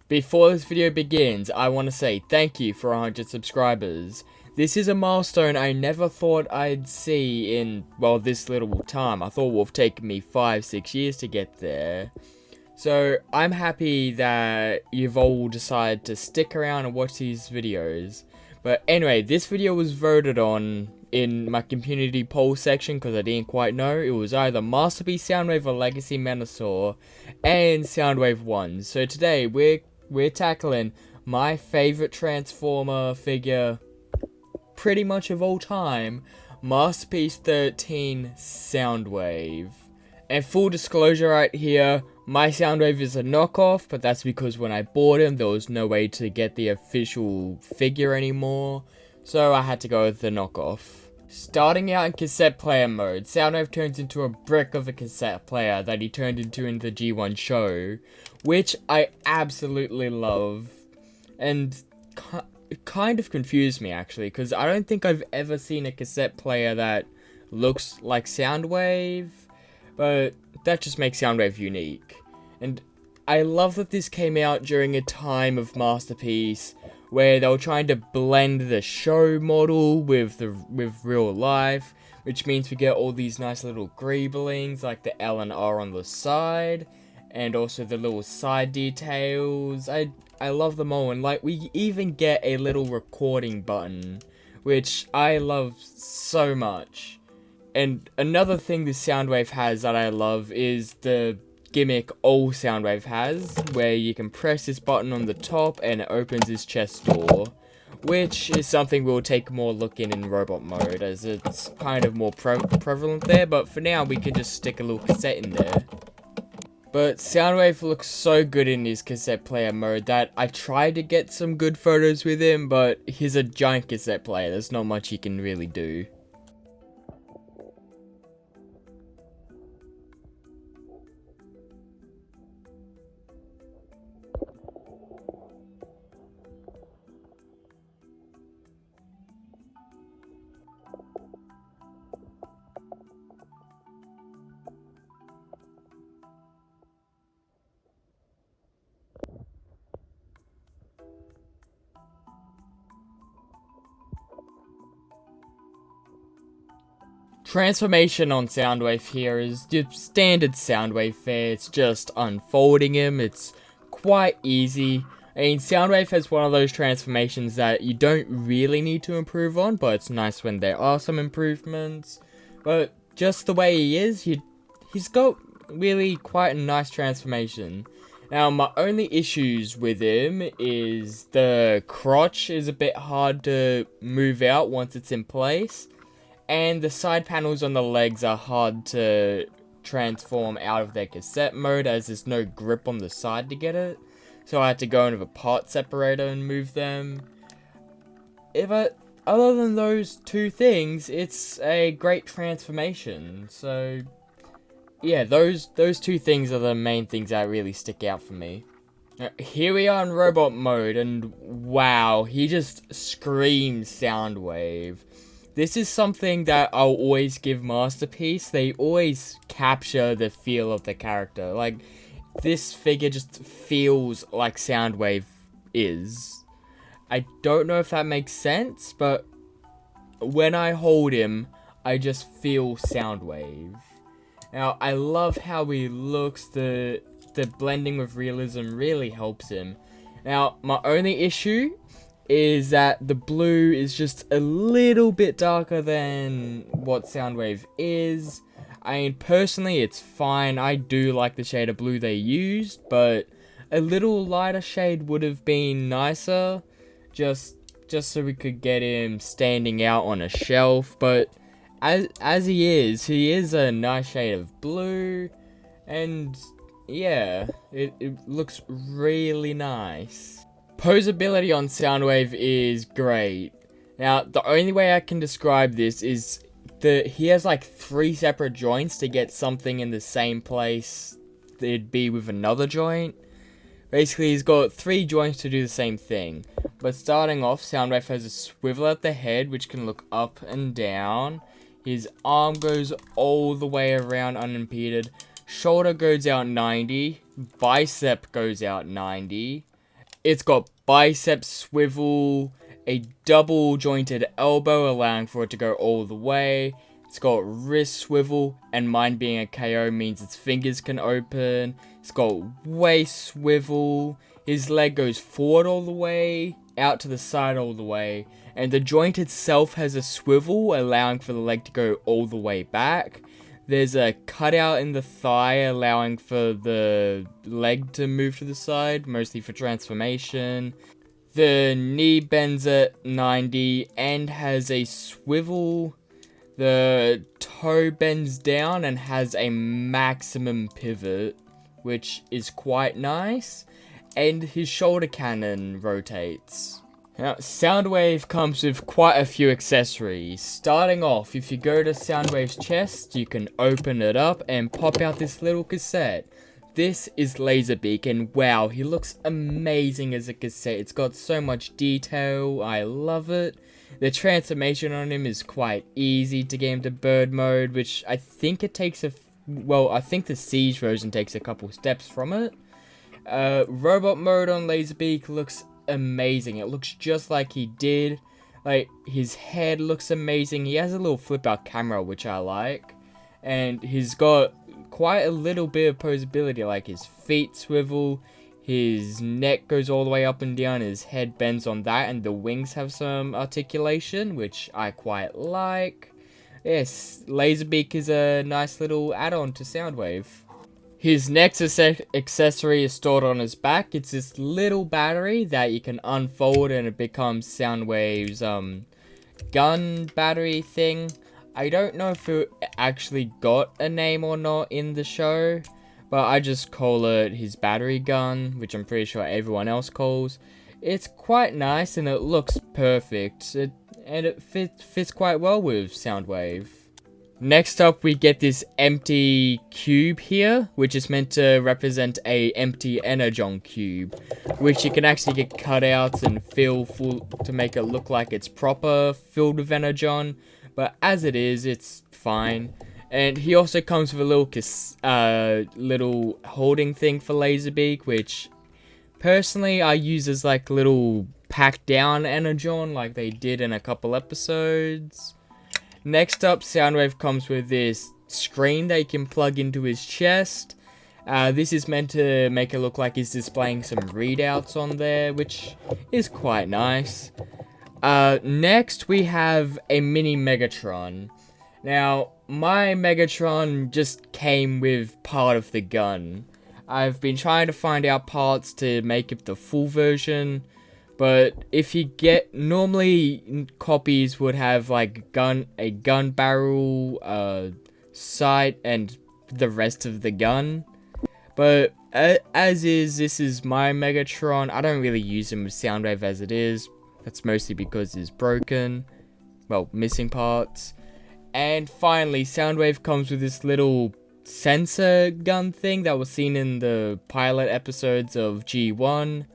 Before this video begins, I want to say thank you for 100 subscribers. This is a milestone I never thought I'd see in, well, this little time. I thought it would have taken me 5-6 years to get there. So, I'm happy that you've all decided to stick around and watch these videos. But anyway, this video was voted on in my community poll section because I didn't quite know. It was either Masterpiece, Soundwave, or Legacy Menosaur, and Soundwave 1. So today, we're tackling my favorite Transformer figure pretty much of all time, Masterpiece 13 Soundwave. And full disclosure right here, my Soundwave is a knockoff, but that's because when I bought him, there was no way to get the official figure anymore, so I had to go with the knockoff. Starting out in cassette player mode, Soundwave turns into a brick of a cassette player that he turned into in the G1 show, which I absolutely love, and it kind of confused me actually, because I don't think I've ever seen a cassette player that looks like Soundwave, but that just makes Soundwave unique. And I love that this came out during a time of Masterpiece where they were trying to blend the show model with real life, which means we get all these nice little greeblings like the L and R on the side, and also the little side details. I love them all, and like we even get a little recording button, which I love so much. And another thing this Soundwave has that I love is the gimmick all Soundwave has, where you can press this button on the top and it opens his chest door, which is something we'll take more look in robot mode, as it's kind of more prevalent there, but for now we can just stick a little cassette in there. But Soundwave looks so good in his cassette player mode that I tried to get some good photos with him, but he's a giant cassette player, there's not much he can really do. Transformation on Soundwave here is just standard Soundwave fare. It's just unfolding him. It's quite easy. I mean, Soundwave has one of those transformations that you don't really need to improve on, but it's nice when there are some improvements. But just the way he is, he's got really quite a nice transformation. Now, my only issues with him is the crotch is a bit hard to move out once it's in place. And the side panels on the legs are hard to transform out of their cassette mode, as there's no grip on the side to get it. So I had to go into the part separator and move them. But other than those two things, it's a great transformation. So yeah, those two things are the main things that really stick out for me. Now, here we are in robot mode, and wow, he just screams Soundwave. This is something that I'll always give Masterpiece. They always capture the feel of the character. Like, this figure just feels like Soundwave is. I don't know if that makes sense, but when I hold him, I just feel Soundwave. Now, I love how he looks. The blending with realism really helps him. Now, my only issue is that the blue is just a little bit darker than what Soundwave is. I mean, personally, it's fine. I do like the shade of blue they used, but a little lighter shade would have been nicer, just so we could get him standing out on a shelf. But as he is a nice shade of blue, and yeah, it looks really nice. Posability on Soundwave is great. Now, the only way I can describe this is he has like 3 separate joints to get something in the same place it'd be with another joint. Basically, he's got 3 joints to do the same thing. But starting off, Soundwave has a swivel at the head, which can look up and down. His arm goes all the way around unimpeded. Shoulder goes out 90. Bicep goes out 90. It's got bicep swivel, a double jointed elbow allowing for it to go all the way. It's got wrist swivel, and mine being a KO means its fingers can open. It's got waist swivel. His leg goes forward all the way, out to the side all the way. And the joint itself has a swivel, allowing for the leg to go all the way back. There's a cutout in the thigh, allowing for the leg to move to the side, mostly for transformation. The knee bends at 90 and has a swivel. The toe bends down and has a maximum pivot, which is quite nice. And his shoulder cannon rotates. Now, Soundwave comes with quite a few accessories. Starting off, if you go to Soundwave's chest, you can open it up and pop out this little cassette. This is Laserbeak, and wow, he looks amazing as a cassette. It's got so much detail, I love it. The transformation on him is quite easy to get into bird mode, which I think it takes I think the Siege version takes a couple steps from it. Robot mode on Laserbeak looks amazing. It looks just like he did. Like, his head looks amazing. He has a little flip out camera, which I like. And he's got quite a little bit of posability, like his feet swivel, his neck goes all the way up and down, his head bends on that, and the wings have some articulation, which I quite like. Yes, Laserbeak is a nice little add-on to Soundwave. His next accessory is stored on his back. It's this little battery that you can unfold and it becomes Soundwave's gun battery thing. I don't know if it actually got a name or not in the show, but I just call it his battery gun, which I'm pretty sure everyone else calls. It's quite nice and it looks perfect, and it fits quite well with Soundwave. Next up, we get this empty cube here, which is meant to represent a empty energon cube, which you can actually get cutouts and fill full to make it look like it's proper filled with energon. But as it is, it's fine. And he also comes with a little holding thing for Laserbeak, which personally I use as like little packed down energon, like they did in a couple episodes. Next up, Soundwave comes with this screen that you can plug into his chest. This is meant to make it look like he's displaying some readouts on there, which is quite nice. Next, we have a mini Megatron. Now, my Megatron just came with part of the gun. I've been trying to find out parts to make it the full version, but if you get, normally copies would have like a gun barrel, sight, and the rest of the gun. But as is, this is my Megatron. I don't really use him with Soundwave as it is. That's mostly because it's broken. Well, missing parts. And finally, Soundwave comes with this little sensor gun thing that was seen in the pilot episodes of G1.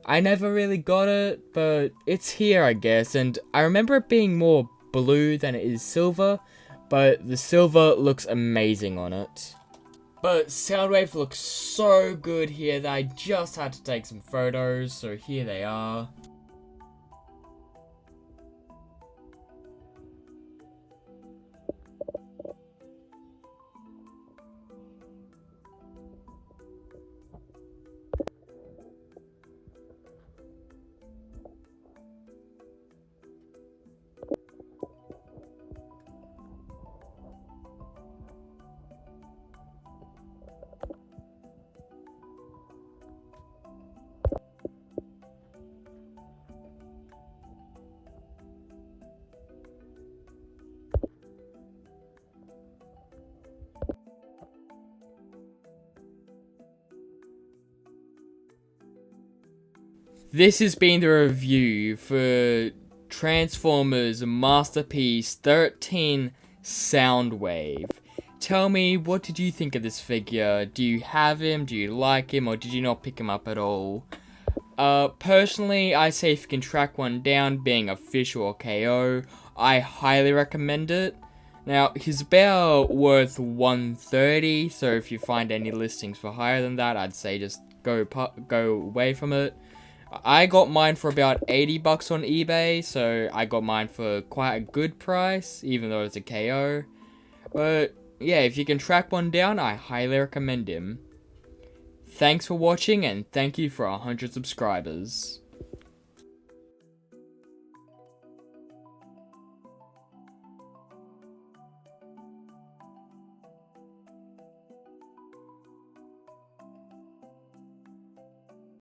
I never really got it, but it's here, I guess. And I remember it being more blue than it is silver, but the silver looks amazing on it. But Soundwave looks so good here that I just had to take some photos, so here they are. This has been the review for Transformers Masterpiece 13 Soundwave. Tell me, what did you think of this figure? Do you have him? Do you like him? Or did you not pick him up at all? Personally, I say if you can track one down, being official or KO, I highly recommend it. Now, he's about worth $130, so if you find any listings for higher than that, I'd say just go away from it. I got mine for about 80 bucks on eBay, so I got mine for quite a good price, even though it's a KO. But yeah, if you can track one down, I highly recommend him. Thanks for watching, and thank you for 100 subscribers.